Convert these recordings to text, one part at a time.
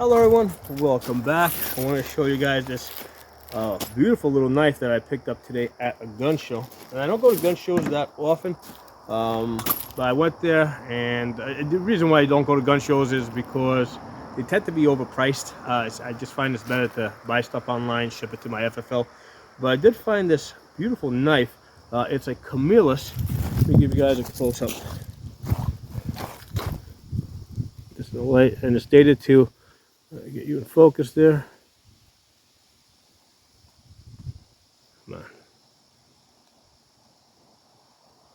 Hello everyone, welcome back. I want to show you guys this beautiful little knife that I picked up today at a gun show. And I don't go to gun shows that often, but I went there, and the reason why I don't go to gun shows is because they tend to be overpriced. I just find it's better to buy stuff online, ship it to my FFL. But I did find this beautiful knife. It's a Camillus. Let me give you guys a close-up. Just the light, and it's dated to get you in focus there. Come on. I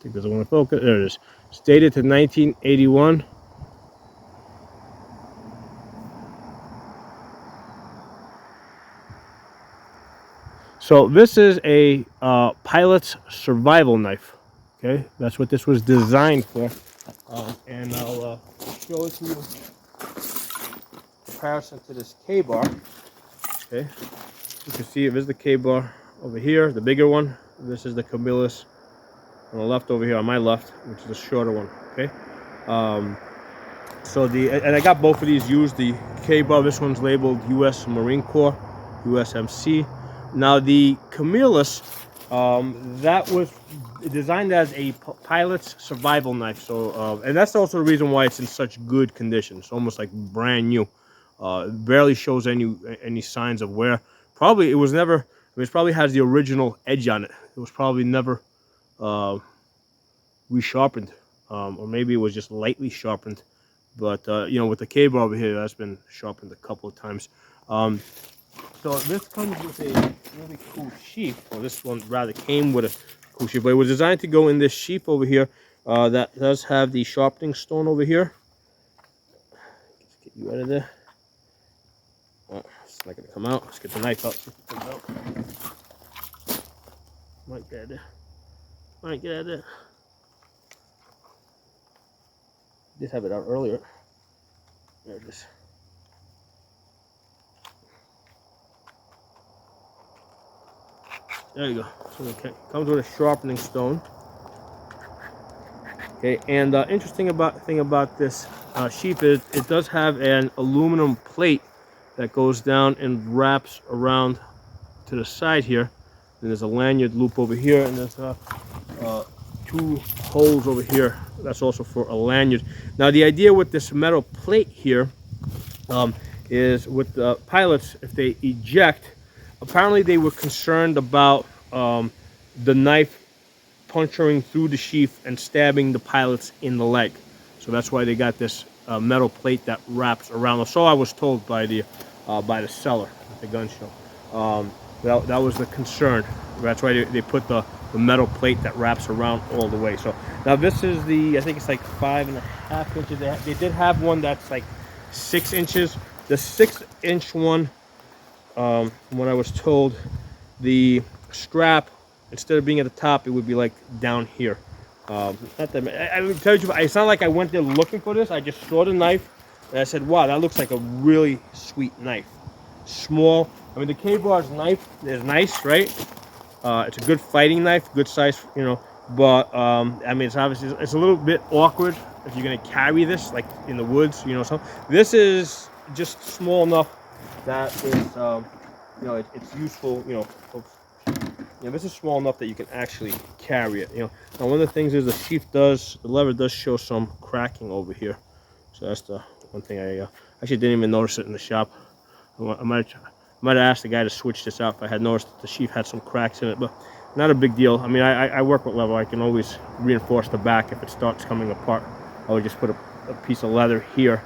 think there's one in focus. There it is. It's dated to 1981. So this is a pilot's survival knife. Okay, that's what this was designed for. And I'll show it to you in comparison to this K-bar. Okay, you can see there's the K-bar over here, the bigger one. This is the Camillus on the left over here, on my left, which is the shorter one. Okay, and I got both of these used. The K-bar, this one's labeled U.S. Marine Corps, USMC. Now the Camillus, that was designed as a pilot's survival knife. So, and that's also the reason why it's in such good condition. It's almost like brand new. It barely shows any signs of wear. Probably it was never. I mean, it probably has the original edge on it. It was probably never resharpened, or maybe it was just lightly sharpened. But you know, with the K-bar over here, that's been sharpened a couple of times. So this comes with a really cool sheath. Well, this one rather came with a cool sheath, but it was designed to go in this sheath over here. That does have the sharpening stone over here. Let's get you out of there. Oh, it's not gonna come out. Let's get the knife out. See if it comes out. Might get out of there. Might get out of there. Did have it out earlier. There it is. There you go. So it comes with a sharpening stone. Okay, and interesting thing about this sheath is it does have an aluminum plate that goes down and wraps around to the side here. And there's a lanyard loop over here, and there's two holes over here. That's also for a lanyard. Now the idea with this metal plate here is with the pilots, if they eject, apparently they were concerned about the knife puncturing through the sheath and stabbing the pilots in the leg. So that's why they got this metal plate that wraps around. So I was told by the seller at the gun show. That was the concern. That's why they put the metal plate that wraps around all the way. So now this is I think it's like 5.5 inches. They did have one that's like 6 inches. The 6-inch one, from what I was told, the strap, instead of being at the top, it would be like down here. Not that, I will tell you, it's not like I went there looking for this. I just saw the knife and I said, wow, that looks like a really sweet knife. Small. I mean, the K-bar's knife is nice, right? It's a good fighting knife, good size, you know. But I mean, it's obviously it's a little bit awkward if you're gonna carry this like in the woods, you know. So this is just small enough that is, you know, it's useful, you know. This is small enough that you can actually carry it, you know. Now, one of the things is the lever does show some cracking over here. So that's the one thing I actually didn't even notice it in the shop. I might have asked the guy to switch this out if I had noticed that the sheath had some cracks in it, but not a big deal. I mean, I work with leather. I can always reinforce the back if it starts coming apart. I would just put a piece of leather here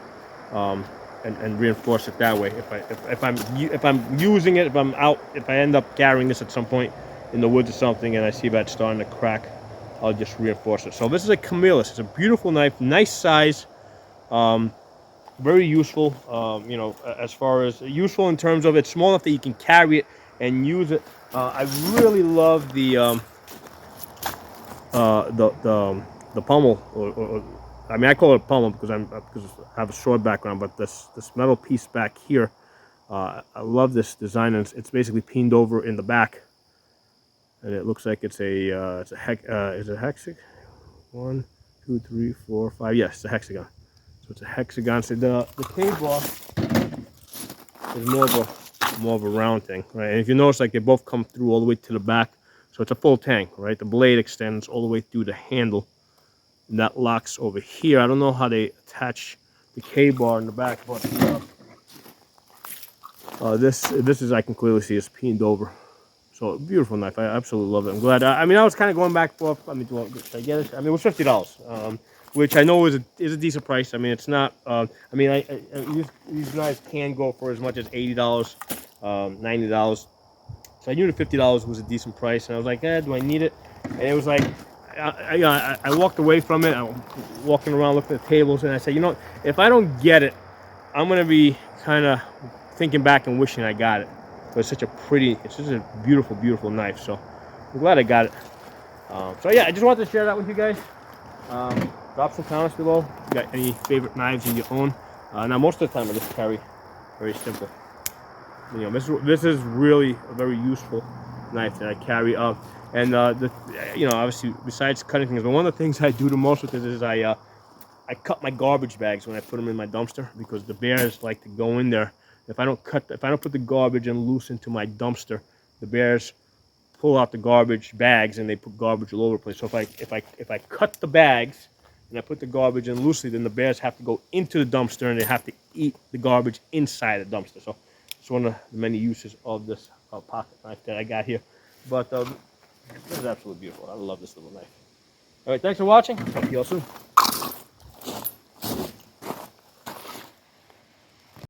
and reinforce it that way. If I'm using it, if I end up carrying this at some point in the woods or something and I see that starting to crack, I'll just reinforce it. So this is a Camillus. It's a beautiful knife, nice size, very useful. You know, as far as useful in terms of it's small enough that you can carry it and use it. I really love the Pummel, or I mean, I call it a Pummel because I have a sword background, but this metal piece back here, I love this design. And it's basically pinned over in the back, and it looks like it's a hexagon. 1, 2, 3, 4, 5. Yes, it's a hexagon. So it's a hexagon. So the K-bar is more of a round thing, right? And if you notice, like they both come through all the way to the back, so it's a full tank, right? The blade extends all the way through the handle, and that locks over here. I don't know how they attach the K-bar in the back, but this is, I can clearly see it's peened over. So beautiful knife. I absolutely love it. I'm glad. I mean, I was kind of going back and forth. I mean, should I get it? I mean, it was $50, which I know is a decent price. I mean, it's not. I mean, these knives can go for as much as $80, $90. So I knew the $50 was a decent price, and I was like, do I need it? And it was like, I walked away from it. I'm walking around looking at the tables, and I said, you know, if I don't get it, I'm gonna be kind of thinking back and wishing I got it. But it's such a beautiful, beautiful knife. So I'm glad I got it. So yeah, I just wanted to share that with you guys. Drop some comments below if you got any favorite knives that you own. Now most of the time I just carry very simple. You know, this is really a very useful knife that I carry. And you know, obviously besides cutting things, but one of the things I do the most with this is I cut my garbage bags when I put them in my dumpster, because the bears like to go in there. If I don't put the garbage and loose into my dumpster, the bears pull out the garbage bags and they put garbage all over the place. So if I cut the bags and I put the garbage in loosely, then the bears have to go into the dumpster and they have to eat the garbage inside the dumpster. So it's one of the many uses of this pocket knife that I got here. But this is absolutely beautiful. I love this little knife. All right, thanks for watching. Talk to you all soon.